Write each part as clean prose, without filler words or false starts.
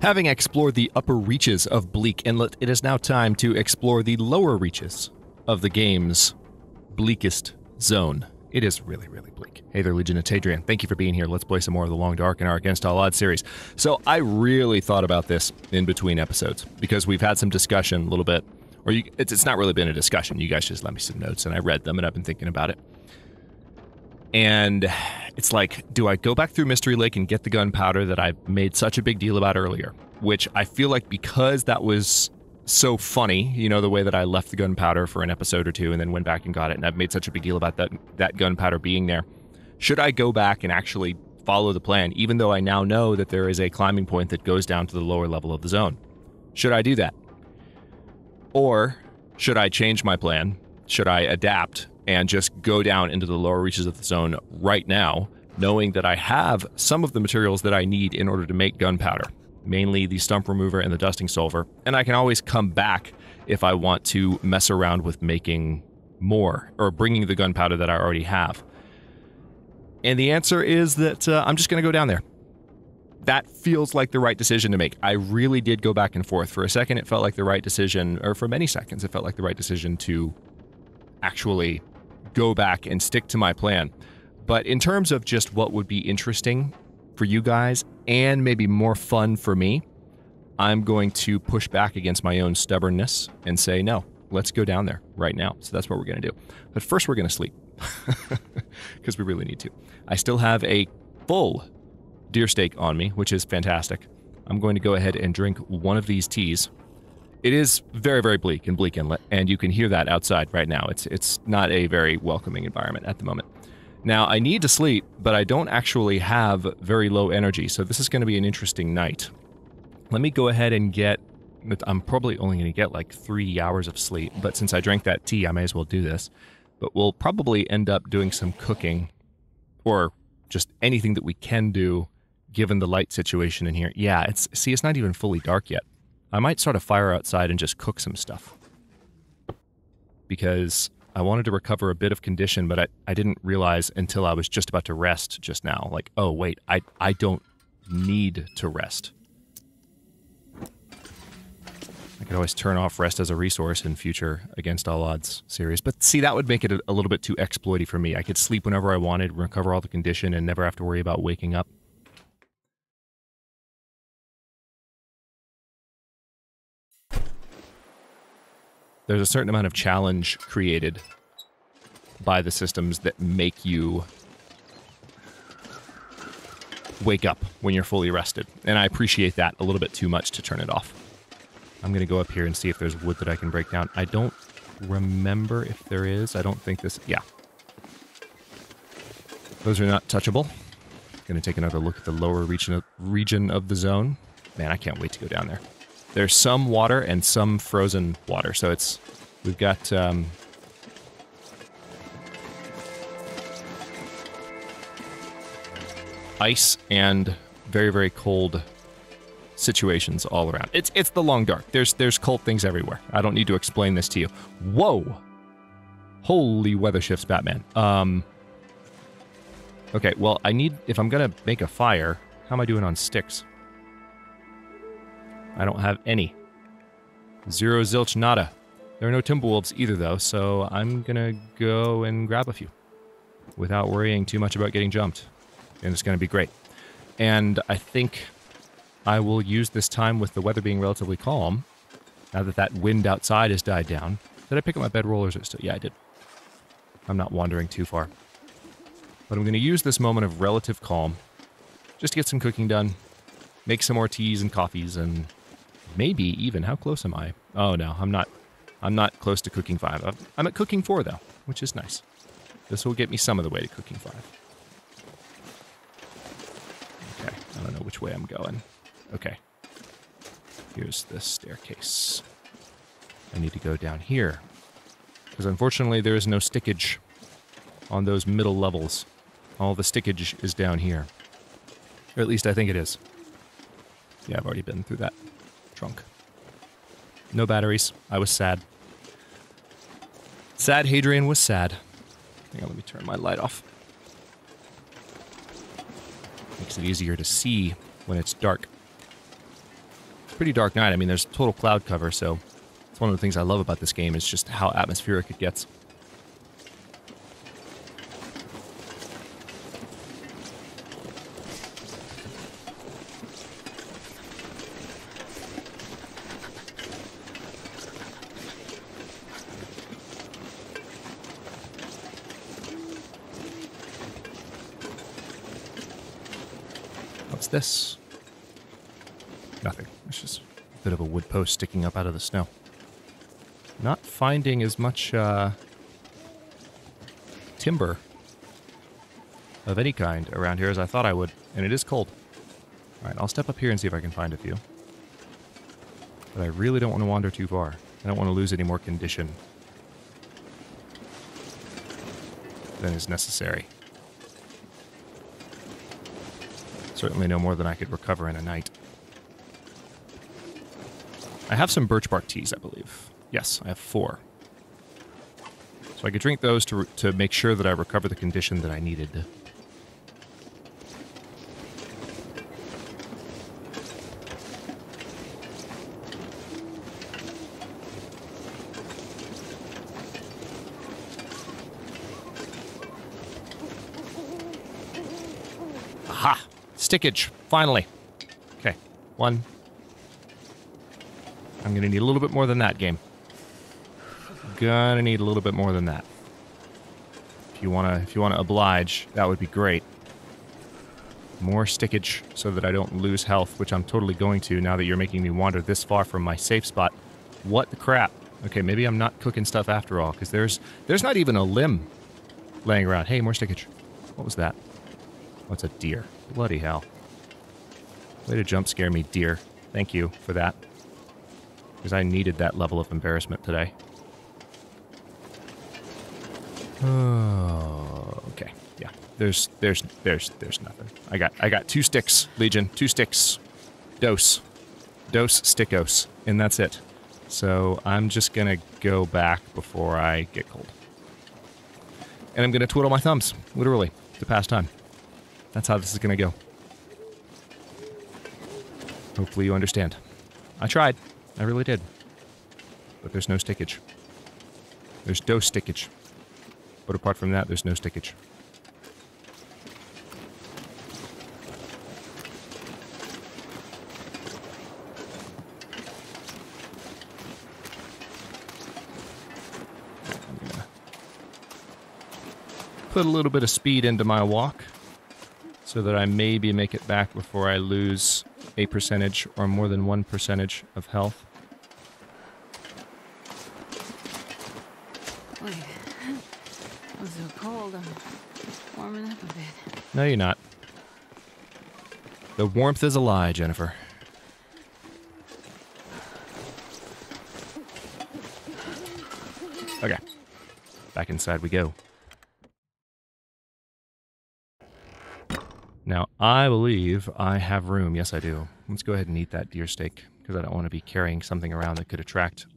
Having explored the upper reaches of Bleak Inlet, it is now time to explore the lower reaches of the game's bleakest zone. It is really, really bleak. Hey there, Legion, it's Hadrian. Thank you for being here. Let's play some more of the Long Dark in our Against All Odds series. So I really thought about this in between episodes, because we've had some discussion a little bit, or it's not really been a discussion. You guys just let me some notes, and I read them, and I've been thinking about it. And it's like, do I go back through Mystery Lake and get the gunpowder that I made such a big deal about earlier? Which I feel like, because that was so funny, you know, the way that I left the gunpowder for an episode or two and then went back and got it, and I've made such a big deal about that gunpowder being there. Should I go back and actually follow the plan, even though I now know that there is a climbing point that goes down to the lower level of the zone? Should I do that? Or should I change my plan? Should I adapt and just go down into the lower reaches of the zone right now, knowing that I have some of the materials that I need in order to make gunpowder? Mainly the stump remover and the dusting solver, and I can always come back if I want to mess around with making more, or bringing the gunpowder that I already have. And the answer is that I'm just going to go down there. That feels like the right decision to make. I really did go back and forth. For a second, it felt like the right decision, or for many seconds, it felt like the right decision to actually go back and stick to my plan. But in terms of just what would be interesting for you guys, and maybe more fun for me, I'm going to push back against my own stubbornness and say, no, let's go down there right now. So that's what we're going to do. But first we're going to sleep, because we really need to. I still have a full deer steak on me, which is fantastic. I'm going to go ahead and drink one of these teas. It is very, very bleak in Bleak Inlet, and you can hear that outside right now. It's not a very welcoming environment at the moment. Now, I need to sleep, but I don't actually have very low energy, so this is going to be an interesting night. Let me go ahead and get... I'm probably only going to get like 3 hours of sleep, but since I drank that tea, I may as well do this. But we'll probably end up doing some cooking, or just anything that we can do, given the light situation in here. Yeah, it's not even fully dark yet. I might start a fire outside and just cook some stuff, because I wanted to recover a bit of condition, but I didn't realize until I was just about to rest just now. Like, oh, wait, I don't need to rest. I could always turn off rest as a resource in future Against All Odds series. But see, that would make it a little bit too exploity for me. I could sleep whenever I wanted, recover all the condition, and never have to worry about waking up. There's a certain amount of challenge created by the systems that make you wake up when you're fully rested. And I appreciate that a little bit too much to turn it off. I'm going to go up here and see if there's wood that I can break down. I don't remember if there is. I don't think this... Yeah. Those are not touchable. Going to take another look at the lower region of the zone. Man, I can't wait to go down there. There's some water and some frozen water, so we've got ice and very, very cold situations all around. It's the Long Dark. There's cold things everywhere. I don't need to explain this to you. Whoa! Holy weather shifts, Batman. Okay, well, if I'm gonna make a fire, how am I doing on sticks? I don't have any. Zero zilch nada. There are no Timberwolves either, though, so I'm gonna go and grab a few without worrying too much about getting jumped. And it's gonna be great. And I think I will use this time with the weather being relatively calm, now that that wind outside has died down. Did I pick up my bedrollers? Yeah, I did. I'm not wandering too far. But I'm gonna use this moment of relative calm just to get some cooking done, make some more teas and coffees, and maybe even, how close am I? Oh no, I'm not close to cooking 5. I'm at cooking 4 though, which is nice. This will get me some of the way to cooking 5. Okay, I don't know which way I'm going. Okay. Here's the staircase. I need to go down here, because unfortunately there is no stickage on those middle levels. All the stickage is down here. Or at least I think it is. Yeah, I've already been through that trunk. No batteries. I was sad. Sad Hadrian was sad. Hang on, let me turn my light off. Makes it easier to see when it's dark. pretty dark night. I mean, there's total cloud cover, so it's one of the things I love about this game is just how atmospheric it gets. What's this? Nothing. It's just a bit of a wood post sticking up out of the snow. Not finding as much timber of any kind around here as I thought I would, and it is cold. Alright, I'll step up here and see if I can find a few. But I really don't want to wander too far. I don't want to lose any more condition than is necessary. Certainly no more than I could recover in a night. I have some birch bark teas, I believe. Yes, I have 4. So I could drink those to make sure that I recover the condition that I needed. Aha! Stickage, finally. Okay, 1. I'm gonna need a little bit more than that, game. Gonna need a little bit more than that. If you wanna oblige, that would be great. More stickage so that I don't lose health, which I'm totally going to now that you're making me wander this far from my safe spot. What the crap? Okay, maybe I'm not cooking stuff after all, because there's not even a limb laying around. Hey, more stickage. What was that? What's a deer? Bloody hell. Way to jump scare me, deer. Thank you for that. Because I needed that level of embarrassment today. Oh, okay. Yeah. There's nothing. I got 2 sticks, Legion. 2 sticks. Dose, stickos. And that's it. So I'm just gonna go back before I get cold. And I'm gonna twiddle my thumbs, literally, to pass time. That's how this is gonna go. Hopefully you understand. I tried. I really did. But there's no stickage. There's dose stickage. But apart from that, there's no stickage. I'm gonna put a little bit of speed into my walk so that I maybe make it back before I lose a percentage or more than 1% of health. Wait, I'm so cold. I'm warming up a bit. No, you're not. The warmth is a lie, Jennifer. Okay. Back inside we go. Now, I believe I have room. Yes, I do. Let's go ahead and eat that deer steak, because I don't want to be carrying something around that could attract...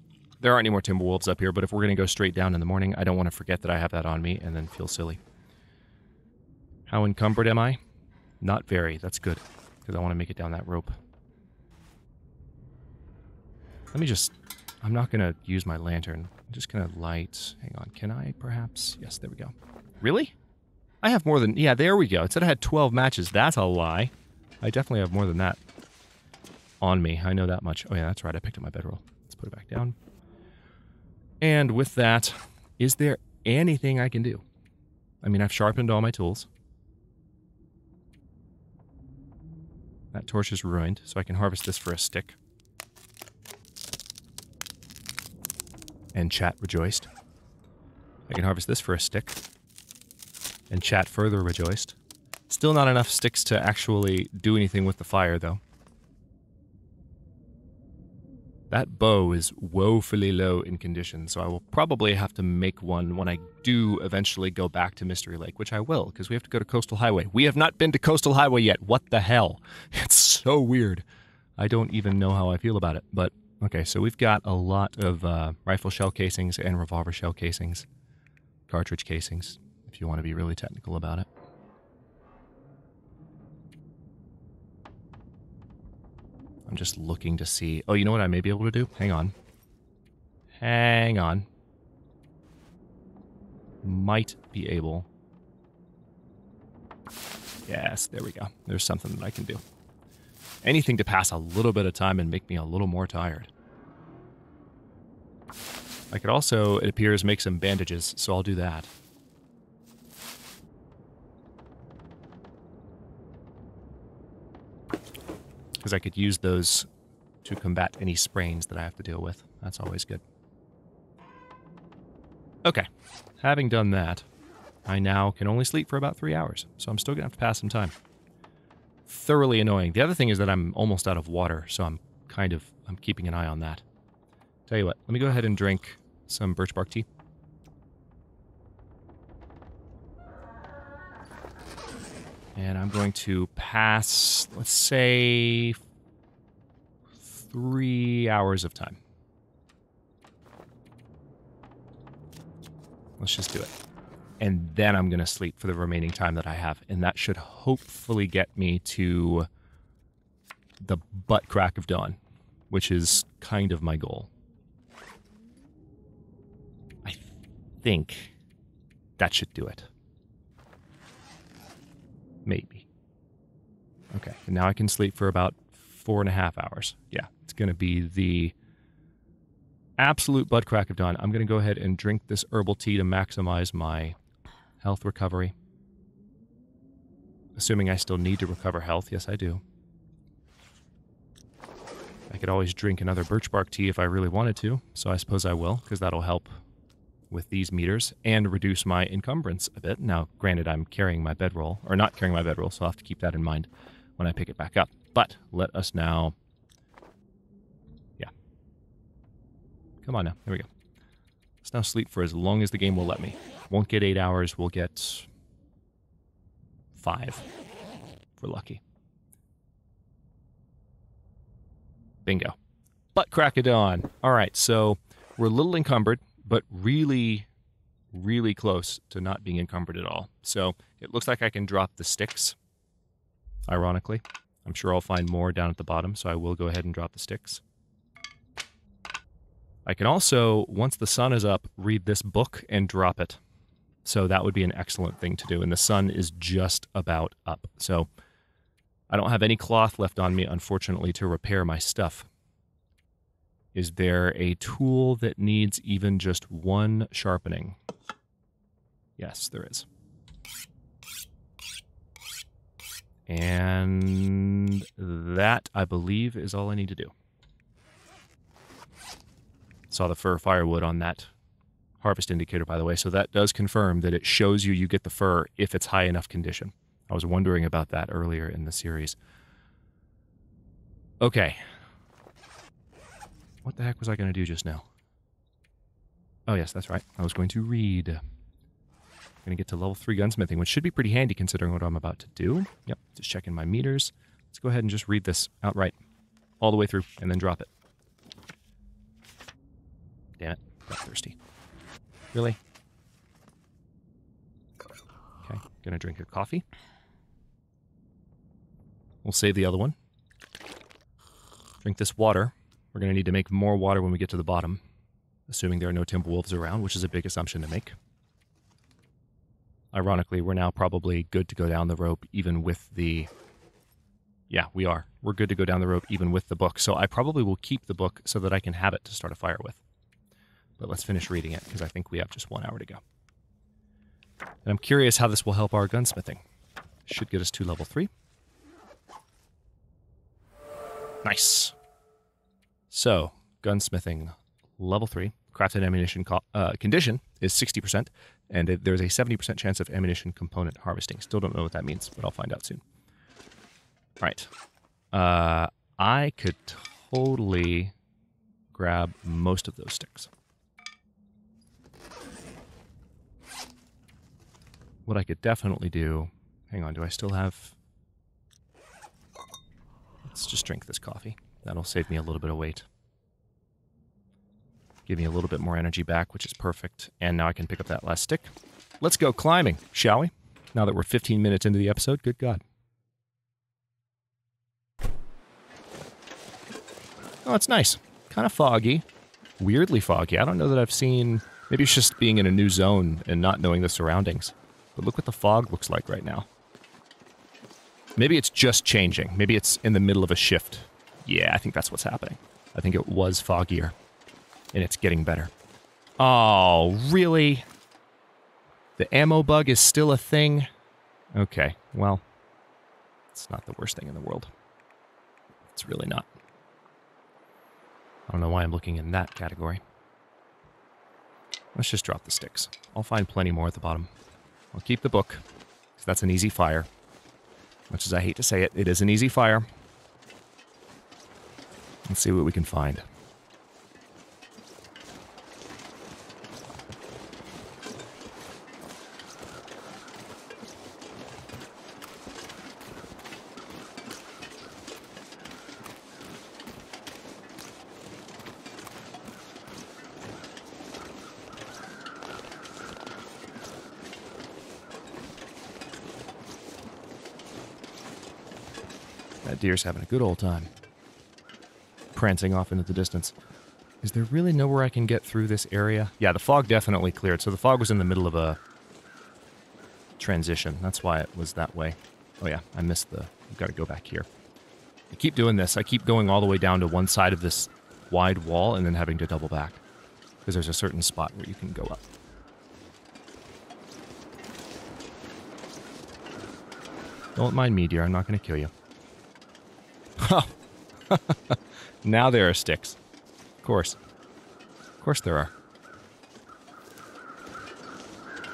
There aren't any more timber wolves up here, but if we're going to go straight down in the morning, I don't want to forget that I have that on me and then feel silly. How encumbered am I? Not very. That's good, because I want to make it down that rope. Let me just... I'm not going to use my lantern. I'm just going to light... Hang on. Can I, perhaps? Yes, there we go. Really? I have more than... Yeah, there we go. It said I had 12 matches. That's a lie. I definitely have more than that on me. I know that much. Oh, yeah, that's right. I picked up my bedroll. Let's put it back down. And with that, is there anything I can do? I mean, I've sharpened all my tools. That torch is ruined, so I can harvest this for a stick. And chat rejoiced. I can harvest this for a stick. And chat further rejoiced. Still not enough sticks to actually do anything with the fire, though. That bow is woefully low in condition, so I will probably have to make one when I do eventually go back to Mystery Lake, which I will, because we have to go to Coastal Highway. We have not been to Coastal Highway yet. What the hell? It's so weird. I don't even know how I feel about it, but okay, so we've got a lot of rifle shell casings and revolver shell casings. Cartridge casings, if you want to be really technical about it. I'm just looking to see... Oh, you know what I may be able to do? Hang on. Hang on. Might be able... Yes, there we go. There's something that I can do. Anything to pass a little bit of time and make me a little more tired. I could also, it appears, make some bandages, so I'll do that. Because I could use those to combat any sprains that I have to deal with. That's always good. Okay. Having done that, I now can only sleep for about 3 hours, so I'm still going to have to pass some time. Thoroughly annoying. The other thing is that I'm almost out of water, so I'm keeping an eye on that. Tell you what, let me go ahead and drink some birch bark tea. And I'm going to pass, let's say, 3 hours of time. Let's just do it. And then I'm going to sleep for the remaining time that I have. And that should hopefully get me to the butt crack of dawn, which is kind of my goal. I think that should do it. Maybe. Okay, and now I can sleep for about 4.5 hours. Yeah, it's going to be the absolute butt crack of dawn. I'm going to go ahead and drink this herbal tea to maximize my health recovery. Assuming I still need to recover health. Yes, I do. I could always drink another birch bark tea if I really wanted to, so I suppose I will, because that'll help with these meters and reduce my encumbrance a bit. Now, granted, I'm carrying my bedroll, or not carrying my bedroll, so I'll have to keep that in mind when I pick it back up. But let us now... Yeah. Come on now. There we go. Let's now sleep for as long as the game will let me. Won't get 8 hours. We'll get 5 if we're lucky. Bingo. Butt crack of dawn. All right, so we're a little encumbered, but really, really close to not being encumbered at all. So it looks like I can drop the sticks, ironically. I'm sure I'll find more down at the bottom, so I will go ahead and drop the sticks. I can also, once the sun is up, read this book and drop it. So that would be an excellent thing to do, and the sun is just about up. So I don't have any cloth left on me, unfortunately, to repair my stuff. Is there a tool that needs even just one sharpening? Yes, there is. And that, I believe, is all I need to do. Saw the fir firewood on that harvest indicator, by the way, so that does confirm that it shows you get the fir if it's high enough condition. I was wondering about that earlier in the series. Okay. What the heck was I going to do just now? Oh, yes, that's right. I was going to read. I'm going to get to level 3 gunsmithing, which should be pretty handy considering what I'm about to do. Yep, just checking my meters. Let's go ahead and just read this outright. All the way through, and then drop it. Damn it. Got thirsty. Really? Okay, gonna drink a coffee. We'll save the other one. Drink this water. We're going to need to make more water when we get to the bottom, assuming there are no timberwolves around, which is a big assumption to make. Ironically, we're now probably good to go down the rope even with the... Yeah, we are. We're good to go down the rope even with the book, so I probably will keep the book so that I can have it to start a fire with. But let's finish reading it, because I think we have just 1 hour to go. And I'm curious how this will help our gunsmithing. Should get us to level 3. Nice. So, gunsmithing, level 3, crafted ammunition condition is 60%, and there's a 70% chance of ammunition component harvesting. Still don't know what that means, but I'll find out soon. All right. I could totally grab most of those sticks. What I could definitely do... Hang on, do I still have... Let's just drink this coffee. That'll save me a little bit of weight. Give me a little bit more energy back, which is perfect. And now I can pick up that last stick. Let's go climbing, shall we? Now that we're 15 minutes into the episode, good God. Oh, it's nice. Kind of foggy. Weirdly foggy. I don't know that I've seen... Maybe it's just being in a new zone and not knowing the surroundings. But look what the fog looks like right now. Maybe it's just changing. Maybe it's in the middle of a shift. Yeah, I think that's what's happening. I think it was foggier. And it's getting better. Oh, really? The ammo bug is still a thing? Okay, well, it's not the worst thing in the world. It's really not. I don't know why I'm looking in that category. Let's just drop the sticks. I'll find plenty more at the bottom. I'll keep the book, because that's an easy fire. Much as I hate to say it, it is an easy fire. Let's see what we can find. That deer's having a good old time. Prancing off into the distance. Is there really nowhere I can get through this area? Yeah, the fog definitely cleared. So the fog was in the middle of a transition. That's why it was that way. Oh yeah, I missed the... I've got to go back here. I keep doing this. I keep going all the way down to one side of this wide wall and then having to double back. Because there's a certain spot where you can go up. Don't mind me, dear. I'm not going to kill you. Now there are sticks. Of course. Of course there are.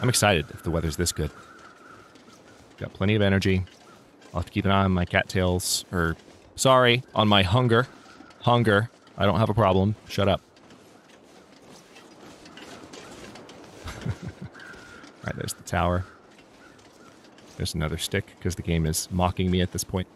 I'm excited if the weather's this good. Got plenty of energy. I'll have to keep an eye on my cattails. Or, sorry, on my hunger. Hunger. I don't have a problem. Shut up. Alright, there's the tower. There's another stick, because the game is mocking me at this point.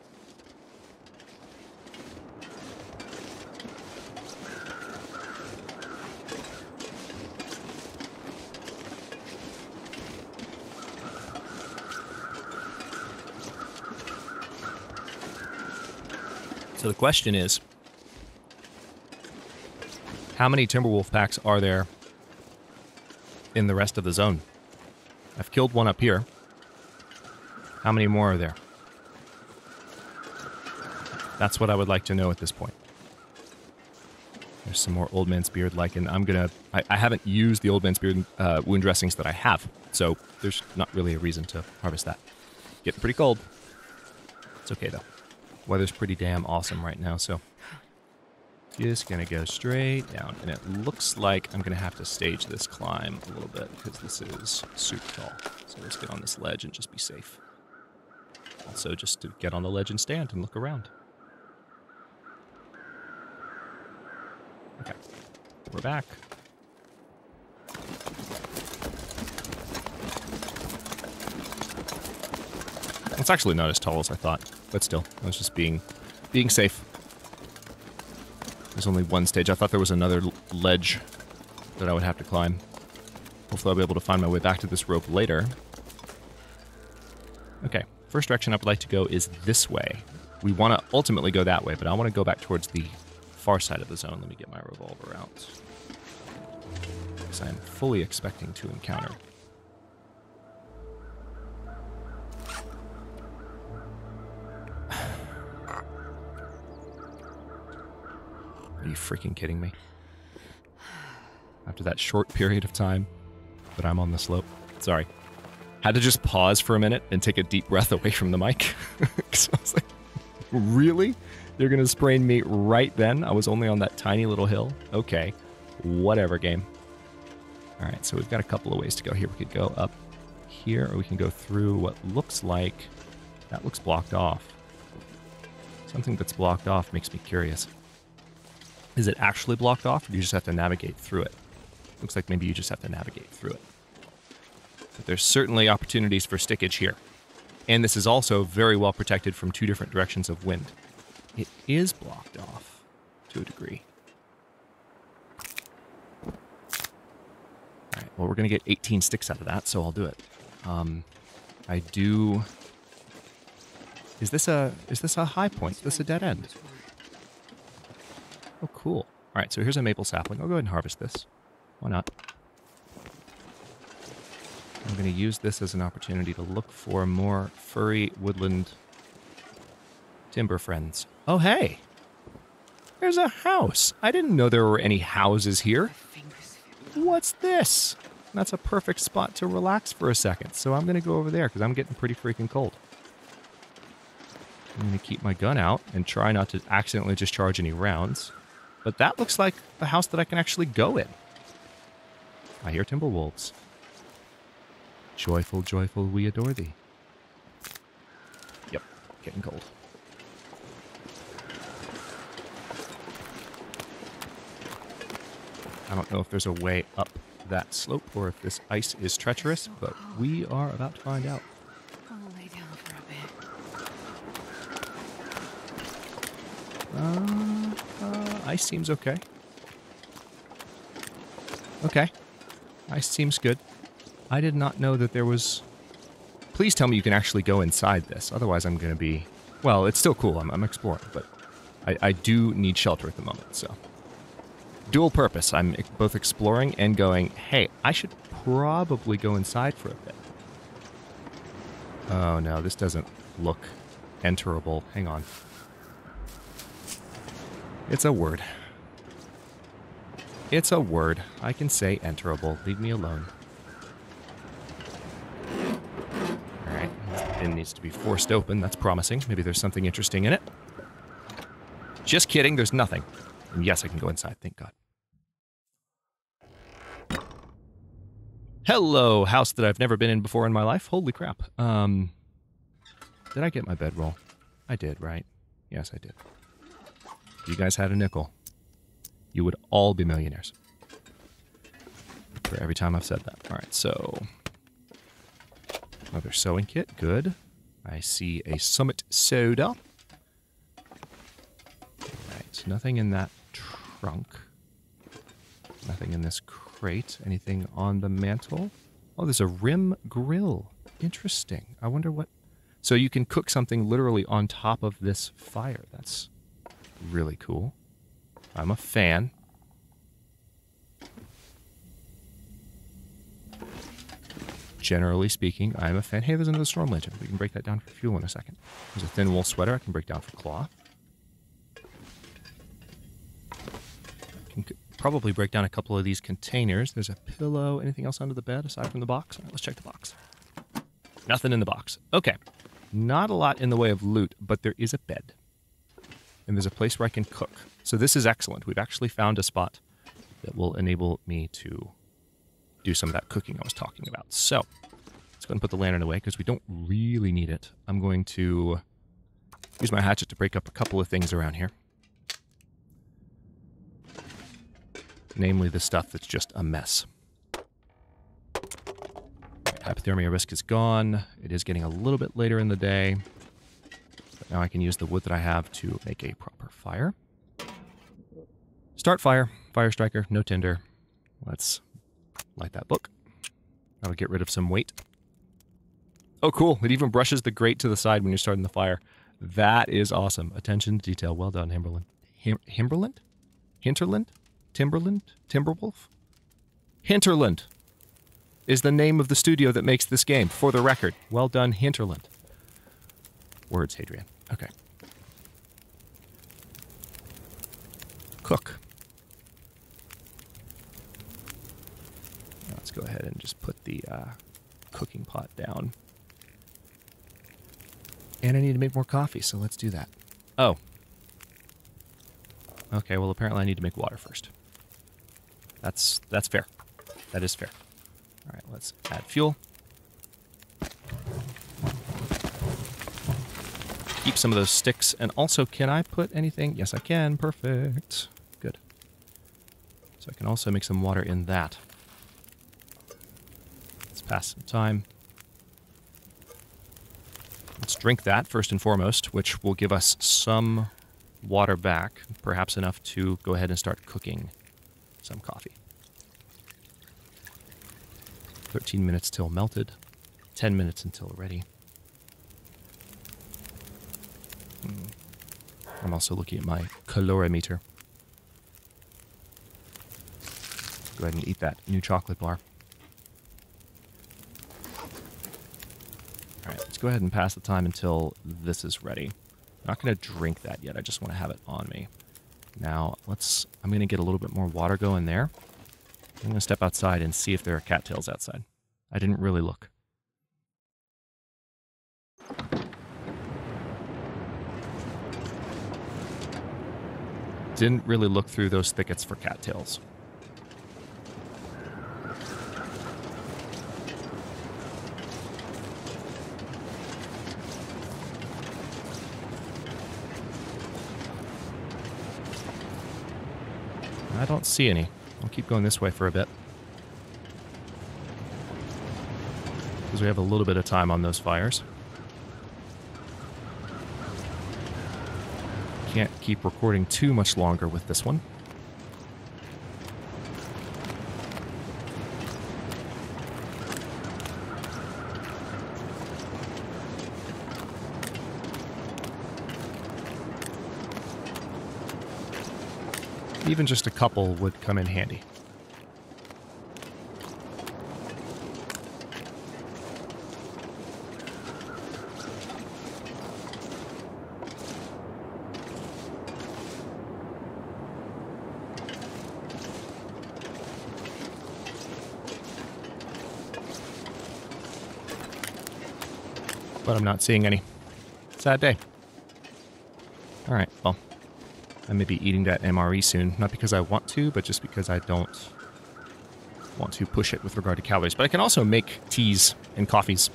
So the question is, how many Timberwolf packs are there in the rest of the zone? I've killed one up here. How many more are there? That's what I would like to know at this point. There's some more Old Man's Beard lichen. I haven't used the Old Man's Beard wound dressings that I have, so there's not really a reason to harvest that. Getting pretty cold. It's okay though. Weather's pretty damn awesome right now, so just gonna go straight down. And it looks like I'm gonna have to stage this climb a little bit because this is super tall. So let's get on this ledge and just be safe. Also, just to get on the ledge and stand and look around. Okay, we're back. It's actually not as tall as I thought, but still, I was just being safe. There's only one stage. I thought there was another ledge that I would have to climb. Hopefully I'll be able to find my way back to this rope later. Okay, first direction I would like to go is this way. We want to ultimately go that way, but I want to go back towards the far side of the zone. Let me get my revolver out. Because I am fully expecting to encounter. Are you freaking kidding me? After that short period of time that I'm on the slope. Sorry. Had to just pause for a minute and take a deep breath away from the mic. So I was like, really? They're going to sprain me right then? I was only on that tiny little hill? Okay. Whatever, game. Alright, so we've got a couple of ways to go here. We could go up here, or we can go through what looks like... That looks blocked off. Something that's blocked off makes me curious. Is it actually blocked off, or do you just have to navigate through it? Looks like maybe you just have to navigate through it. But there's certainly opportunities for stickage here. And this is also very well protected from two different directions of wind. It is blocked off, to a degree. Alright, well we're going to get 18 sticks out of that, so I'll do it. I do... Is this a high point? Is this a dead end? Oh, Cool. All right, so here's a maple sapling. I'll go ahead and harvest this. Why not? I'm going to use this as an opportunity to look for more furry woodland timber friends. Oh, hey! There's a house. I didn't know there were any houses here. What's this? That's a perfect spot to relax for a second. So I'm going to go over there because I'm getting pretty freaking cold. I'm going to keep my gun out and try not to accidentally discharge any rounds. But that looks like a house that I can actually go in. I hear timber wolves. Joyful, joyful, we adore thee. Yep, getting cold. I don't know if there's a way up that slope or if this ice is treacherous, but we are about to find out. I'll lay down for a bit. Ice seems okay. Okay. Ice seems good. I did not know that there was... Please tell me you can actually go inside this. Otherwise I'm going to be... Well, it's still cool. I'm exploring, but I do need shelter at the moment, so... Dual purpose. I'm both exploring and going, hey, I should probably go inside for a bit. Oh no, this doesn't look enterable. Hang on. It's a word. It's a word. I can say enterable. Leave me alone. Alright, this bin needs to be forced open. That's promising. Maybe there's something interesting in it. Just kidding, there's nothing. And yes, I can go inside, thank God. Hello, house that I've never been in before in my life. Holy crap. Did I get my bedroll? I did, right? Yes, I did. If you guys had a nickel, you would all be millionaires. For every time I've said that. Alright, so... Another sewing kit, good. I see a Summit soda. Alright, nothing in that trunk. Nothing in this crate. Anything on the mantle? Oh, there's a rim grill. Interesting. I wonder what... So you can cook something literally on top of this fire. That's really cool. I'm a fan. Generally speaking, I'm a fan. Hey, there's another storm lantern. We can break that down for fuel in a second. There's a thin wool sweater I can break down for cloth. Can probably break down a couple of these containers. There's a pillow. Anything else under the bed aside from the box? All right, let's check the box. Nothing in the box. Okay. Not a lot in the way of loot, but there is a bed. And there's a place where I can cook. So this is excellent. We've actually found a spot that will enable me to do some of that cooking I was talking about. So let's go and put the lantern away because we don't really need it. I'm going to use my hatchet to break up a couple of things around here. Namely the stuff that's just a mess. Hypothermia risk is gone. It is getting a little bit later in the day. But now I can use the wood that I have to make a proper fire. Start fire. Fire striker. No tinder. Let's light that book. That'll get rid of some weight. Oh, cool. It even brushes the grate to the side when you're starting the fire. That is awesome. Attention to detail. Well done, Hinterland. Hinterland? Hinterland? Timberland? Timberwolf? Hinterland is the name of the studio that makes this game, for the record. Well done, Hinterland. Words, Hadrian. Okay. Cook. Now let's go ahead and just put the cooking pot down. And I need to make more coffee, so let's do that. Oh. Okay, well apparently I need to make water first. That's fair. That is fair. All right, let's add fuel. Keep some of those sticks. And also, can I put anything? Yes, I can. Perfect. Good. So I can also make some water in that. Let's pass some time. Let's drink that first and foremost, which will give us some water back. Perhaps enough to go ahead and start cooking some coffee. 13 minutes till melted. 10 minutes until ready. I'm also looking at my calorimeter. Go ahead and eat that new chocolate bar. Alright, let's go ahead and pass the time until this is ready. I'm not going to drink that yet, I just want to have it on me. Now, I'm going to get a little bit more water going there. I'm going to step outside and see if there are cattails outside. I didn't really look. Didn't really look through those thickets for cattails. I don't see any. I'll keep going this way for a bit. Because we have a little bit of time on those fires. Can't keep recording too much longer with this one. Even just a couple would come in handy. But I'm not seeing any. Sad day. Alright, well, I may be eating that MRE soon. Not because I want to, but just because I don't want to push it with regard to calories. But I can also make teas and coffees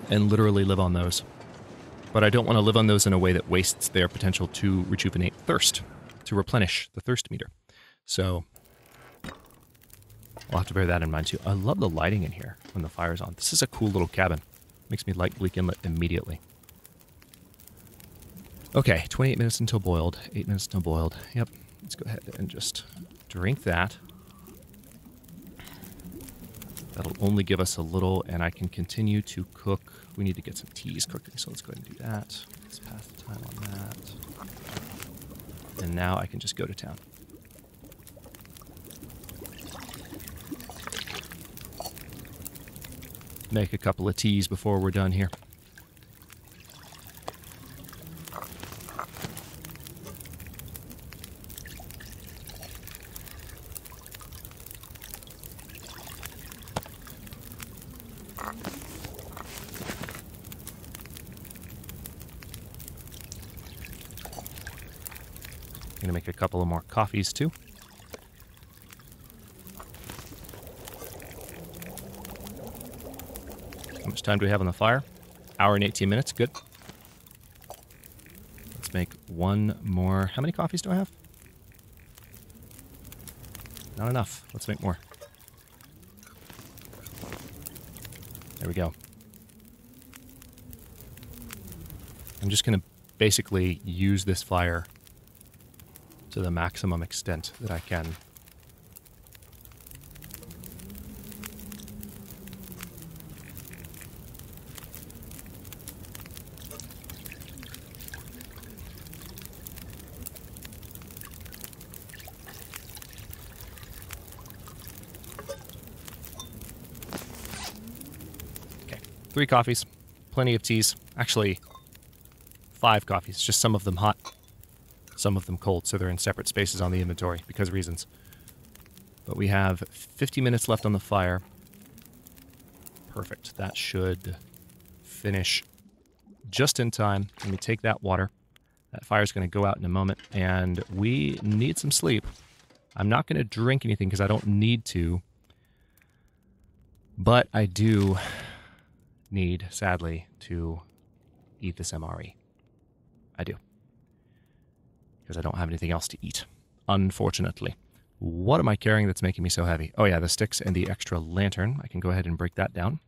and literally live on those. But I don't want to live on those in a way that wastes their potential to rejuvenate thirst, to replenish the thirst meter. So I'll have to bear that in mind too. I love the lighting in here when the fire's on. This is a cool little cabin. Makes me like Bleak Inlet immediately. Okay, 28 minutes until boiled. 8 minutes until boiled. Yep. Let's go ahead and just drink that. That'll only give us a little, and I can continue to cook. We need to get some teas cooking, so let's go ahead and do that. Let's pass the time on that. And now I can just go to town. Make a couple of teas before we're done here. Gonna make a couple of more coffees too. How much time do we have on the fire? Hour and 18 minutes, good. Let's make one more. How many coffees do I have? Not enough. Let's make more. There we go. I'm just going to basically use this fire to the maximum extent that I can. Okay, 3 coffees, plenty of teas. Actually, 5 coffees, just some of them hot. Some of them cold, so they're in separate spaces on the inventory because of reasons. But we have 50 minutes left on the fire. Perfect. That should finish just in time. Let me take that water. That fire's going to go out in a moment, and we need some sleep. I'm not going to drink anything because I don't need to. But I do need, sadly, to eat this MRE. I do. Because I don't have anything else to eat, unfortunately. What am I carrying that's making me so heavy? Oh yeah, the sticks and the extra lantern. I can go ahead and break that down.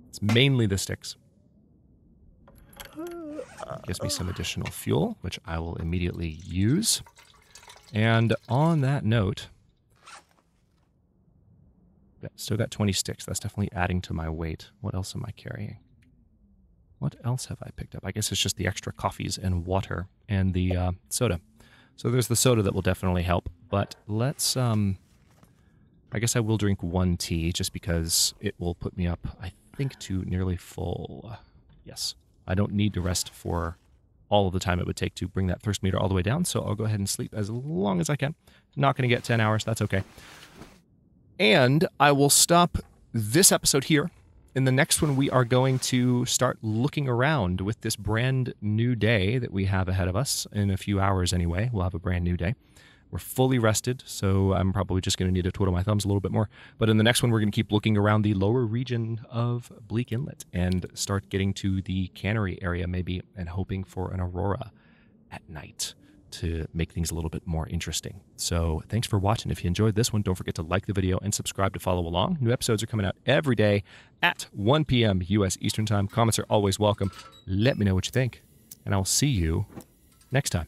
It's mainly the sticks. Gives me some additional fuel, which I will immediately use. And on that note, still got 20 sticks. That's definitely adding to my weight. What else am I carrying? What else have I picked up? I guess it's just the extra coffees and water and the soda. So there's the soda that will definitely help. But let's, I guess I will drink 1 tea just because it will put me up, I think, to nearly full. Yes. I don't need to rest for all of the time it would take to bring that thirst meter all the way down, so I'll go ahead and sleep as long as I can. Not going to get 10 hours. That's okay. And I will stop this episode here. In the next one, we are going to start looking around with this brand new day that we have ahead of us. In a few hours anyway, we'll have a brand new day. We're fully rested, so I'm probably just going to need to twiddle my thumbs a little bit more. But in the next one, we're going to keep looking around the lower region of Bleak Inlet and start getting to the cannery area maybe and hoping for an aurora at night to make things a little bit more interesting. So thanks for watching. If you enjoyed this one, don't forget to like the video and subscribe to follow along. New episodes are coming out every day at 1 p.m. U.S. Eastern Time. Comments are always welcome. Let me know what you think, and I'll see you next time.